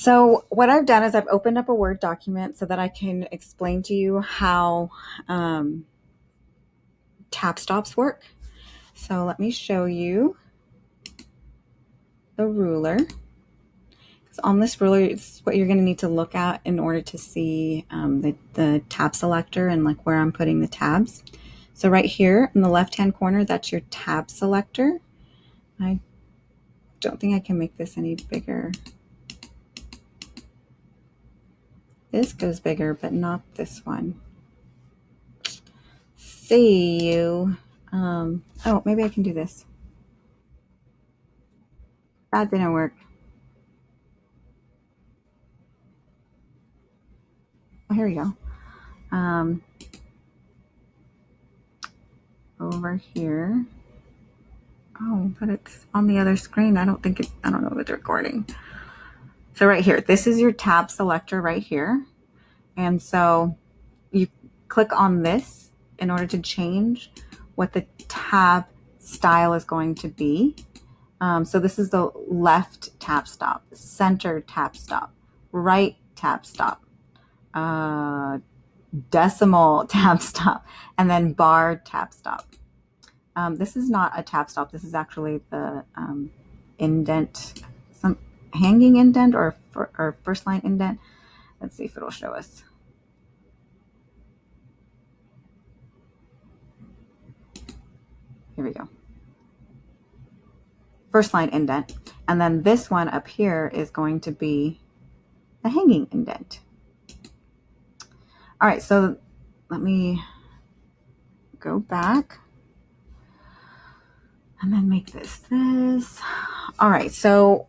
So what I've done is I've opened up a Word document so that I can explain to you how tab stops work. So let me show you the ruler. So on this ruler, it's what you're going to need to look at in order to see the tab selector and like where I'm putting the tabs. So right here in the left-hand corner, that's your tab selector. I don't think I can make this any bigger. This goes bigger, but not this one. See you. Oh, maybe I can do this. That didn't work. Oh, here we go. Over here. Oh, but it's on the other screen. I don't know if it's recording. So right here, this is your tab selector right here. And so you click on this in order to change what the tab style is going to be. So this is the left tab stop, center tab stop, right tab stop, decimal tab stop, and then bar tab stop. This is not a tab stop. This is actually the indent, some hanging indent or first line indent. Let's see if it'll show us. Here we go. First line indent. And then this one up here is going to be the hanging indent. All right, so let me go back and then make this. All right, so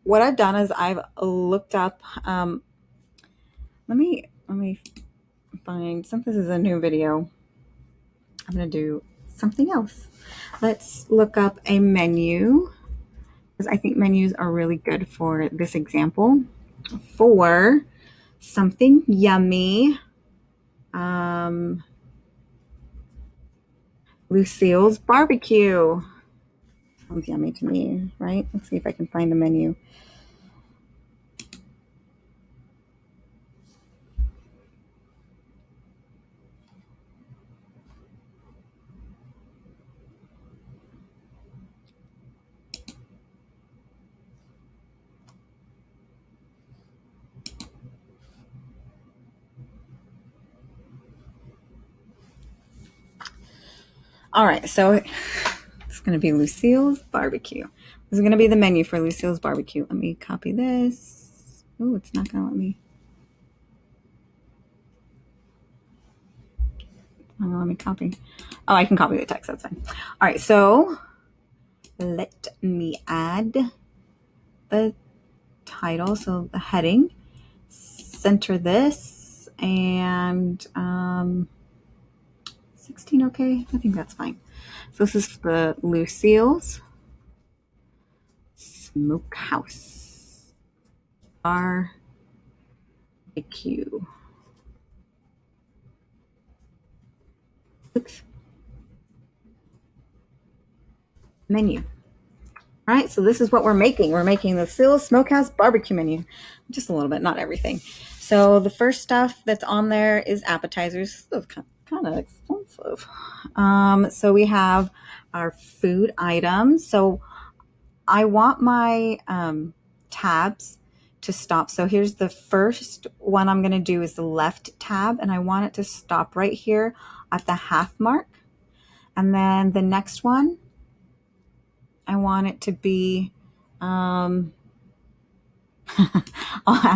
what I've done is I've looked up, let me find, since this is a new video, I'm going to do something else. Let's look up a menu, because I think menus are really good for this example. For something yummy, Lucille's barbecue. Sounds yummy to me, right? Let's see if I can find the menu. All right, so it's going to be Lucille's barbecue. This is going to be the menu for Lucille's barbecue. Let me copy this. Oh, it's not going to let me. Let me copy. Oh, I can copy the text. That's fine. All right, so let me add the title. So the heading, center this, and 16. Okay, I think that's fine. So this is the Lucille's Smokehouse barbecue. Oops. Menu. All right, so this is what we're making. We're making the Lucille's Smokehouse barbecue menu. Just a little bit, not everything. So the first stuff that's on there is appetizers. It's kind of expensive. So we have our food items. So I want my tabs to stop. So here's the first one I'm going to do is the left tab, and I want it to stop right here at the half mark. And then the next one, I want it to be at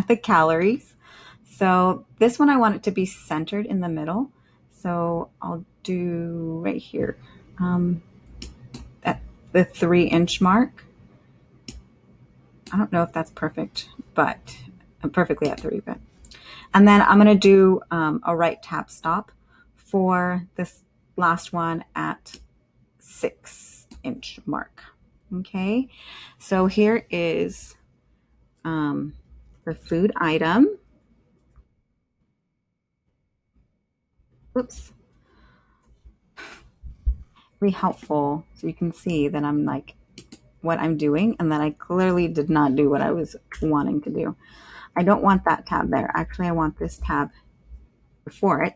the calories. So this one, I want it to be centered in the middle. So I'll do right here at the 3-inch mark. I don't know if that's perfect, but I'm perfectly at 3. But and then I'm going to do a right tab stop for this last one at 6-inch mark. Okay, so here is the food item. Oops. Really helpful, so you can see that I'm like what I'm doing and that I clearly did not do what I was wanting to do. I don't want that tab there. Actually, I want this tab before it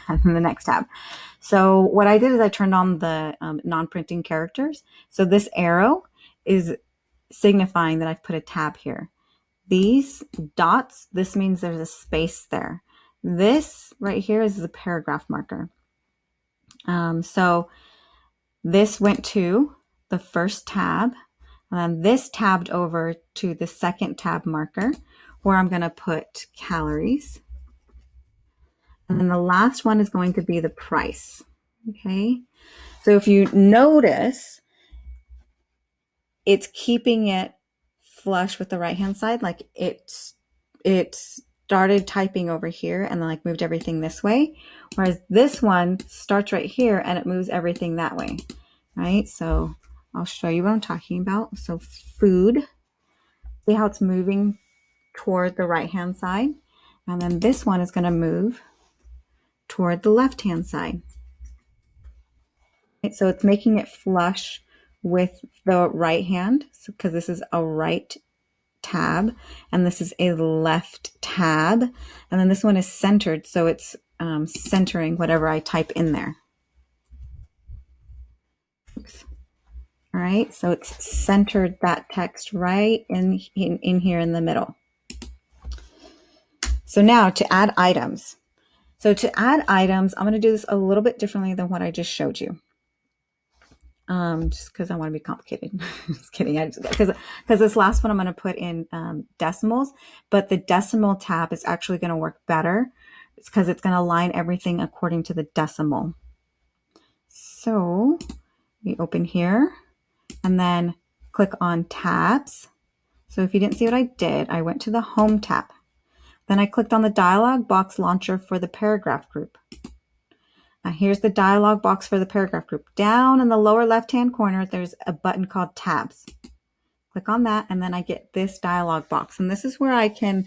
and then the next tab. So what I did is I turned on the non-printing characters. So this arrow is signifying that I've put a tab here. These dots, this means there's a space there. This right here is the paragraph marker. So this went to the first tab, and then this tabbed over to the second tab marker where I'm going to put calories. And then the last one is going to be the price. Okay. So if you notice, it's keeping it flush with the right hand side. Like it started typing over here and then like moved everything this way. Whereas this one starts right here and it moves everything that way. Right. So I'll show you what I'm talking about. So food, see how it's moving toward the right hand side. And then this one is going to move toward the left hand side. Right, so it's making it flush with the right hand because this is a right tab and this is a left tab. And then this one is centered. So it's centering whatever I type in there. Oops. All right. So it's centered that text right in here in the middle. So now to add items. So to add items, I'm going to do this a little bit differently than what I just showed you. Just because I want to be complicated. Just kidding. Because this last one I'm going to put in decimals, but the decimal tab is actually going to work better. It's because it's going to align everything according to the decimal. So we open here and then click on tabs. So if you didn't see what I did, I went to the home tab. Then I clicked on the dialog box launcher for the paragraph group. Now here's the dialog box for the paragraph group. Down in the lower left-hand corner, there's a button called tabs. Click on that, and then I get this dialog box. And this is where I can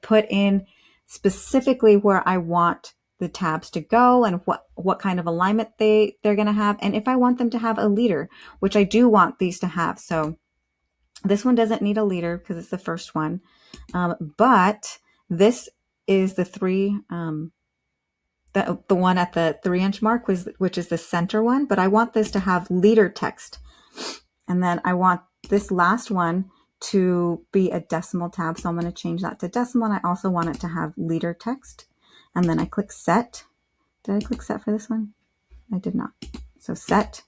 put in specifically where I want the tabs to go and what kind of alignment they're going to have. And if I want them to have a leader, which I do want these to have. So this one doesn't need a leader because it's the first one. But this is the three... the one at the 3-inch mark, which is the center one, but I want this to have leader text. And then I want this last one to be a decimal tab. So I'm going to change that to decimal. And I also want it to have leader text. And then I click set. Did I click set for this one? I did not. So set.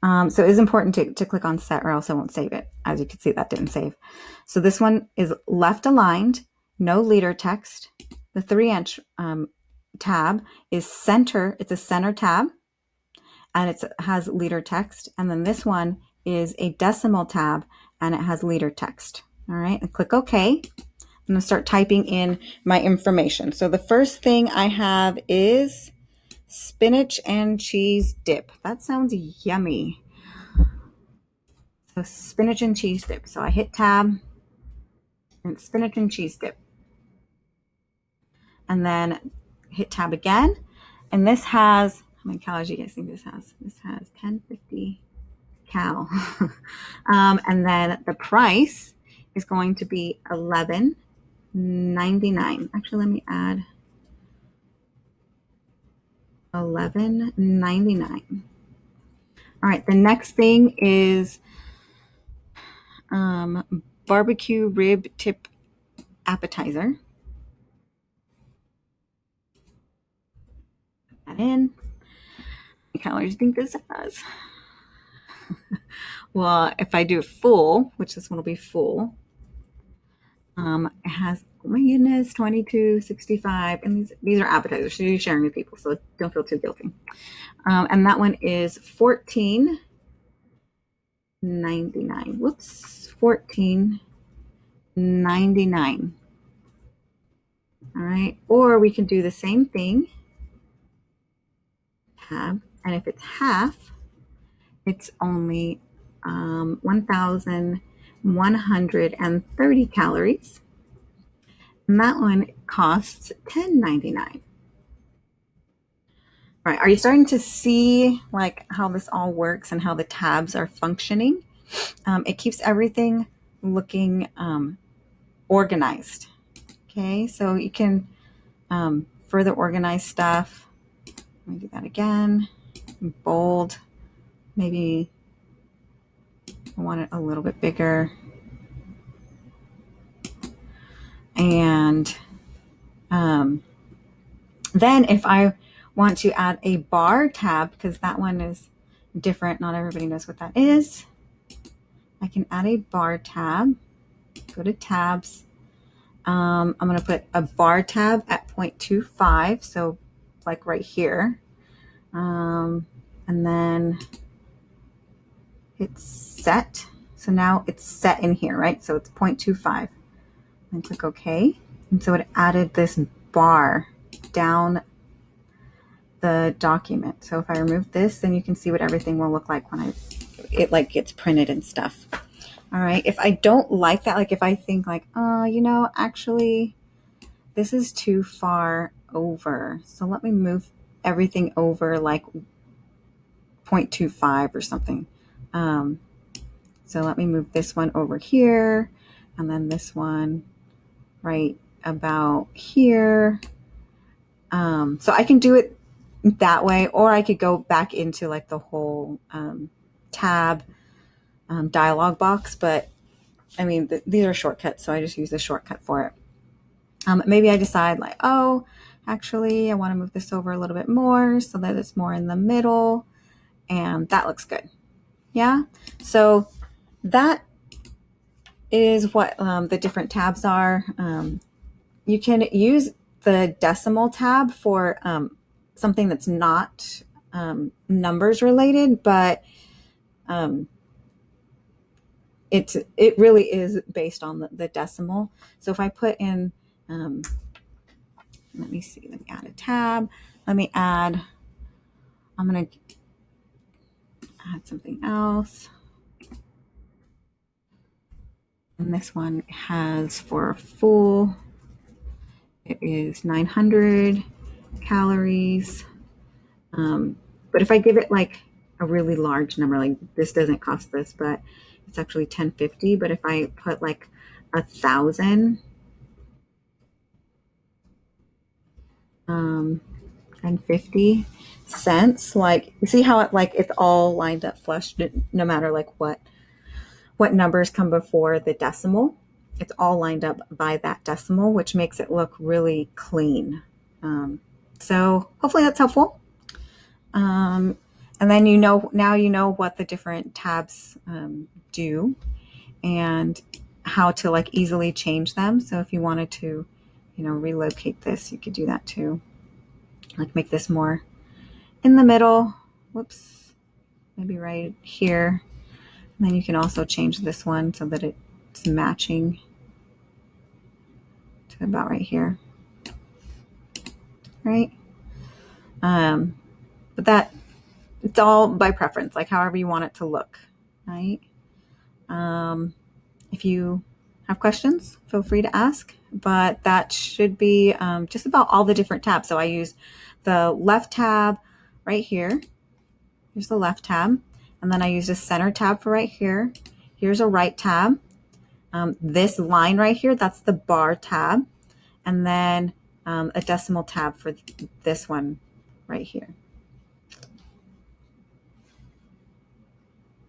So it is important to click on set or else I won't save it. As you can see, that didn't save. So this one is left aligned, no leader text. The 3-inch tab is center. It's a center tab and it has leader text. And then this one is a decimal tab and it has leader text. All right. And click OK. I'm going to start typing in my information. So the first thing I have is spinach and cheese dip. That sounds yummy. So spinach and cheese dip. So I hit tab and spinach and cheese dip. And then hit tab again. And this has, how many calories do you guys think this has? This has 1050 cal. And then the price is going to be $11.99. Actually, let me add $11.99. All right, the next thing is barbecue rib tip appetizer. That in. How many calories do you think this has? Well, if I do full, which this one will be full, it has, oh my goodness, 22.65, and these are appetizers, so you're sharing with people, so don't feel too guilty. And that one is $14.99. Whoops, $14.99. All right, or we can do the same thing. Tab, and if it's half, it's only 1,130 calories. And that one costs $10.99. All right, are you starting to see like how this all works and how the tabs are functioning? It keeps everything looking organized. Okay, so you can further organize stuff. Let me do that again. Bold. Maybe I want it a little bit bigger. And then if I want to add a bar tab, because that one is different, not everybody knows what that is, I can add a bar tab. Go to tabs. I'm going to put a bar tab at 0.25, so like right here. And then it's set. So now it's set in here, right? So it's 0.25. And click OK. And so it added this bar down the document. So if I remove this, then you can see what everything will look like when it like gets printed and stuff. All right. If I don't like that, like if I think like, actually this is too far over. So let me move everything over like 0.25 or something. So let me move this one over here and then this one right about here. So I can do it that way, or I could go back into like the whole tab dialog box, but I mean, these are shortcuts, so I just use the shortcut for it. Maybe I decide like, oh, actually, I want to move this over a little bit more so that it's more in the middle, and that looks good. Yeah, so that is what the different tabs are. You can use the decimal tab for something that's not numbers related, but it really is based on the decimal. So if I put in, let me see, let me add a tab. I'm going to add something else. And this one has for full, it is 900 calories. But if I give it like a really large number, like this doesn't cost this, but it's actually 1050. But if I put like 1,000, and 50 cents, like you see how it like it's all lined up flush, no matter like what numbers come before the decimal. It's all lined up by that decimal, which makes it look really clean. So hopefully that's helpful. And then now you know what the different tabs do and how to like easily change them. So if you wanted to, relocate this, you could do that too. Like make this more in the middle. Whoops, maybe right here. And then you can also change this one so that it's matching to about right here. Right? But that, it's all by preference, like however you want it to look, right? If you have questions, feel free to ask, but that should be just about all the different tabs. So I use the left tab right here. Here's the left tab. And then I use a center tab for right here. Here's a right tab. This line right here, that's the bar tab. And then a decimal tab for this one right here.